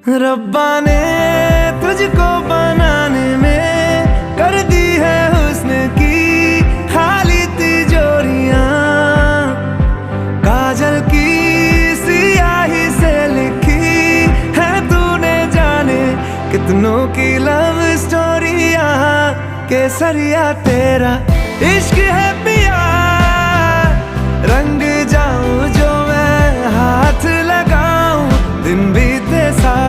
रब्बा ने तुझको बनाने में कर दी है हुस्न की खाली तिजोरियां, काजल की सियाही से लिखी है तूने जाने कितनों की लव स्टोरियां। केसरिया तेरा इश्क है।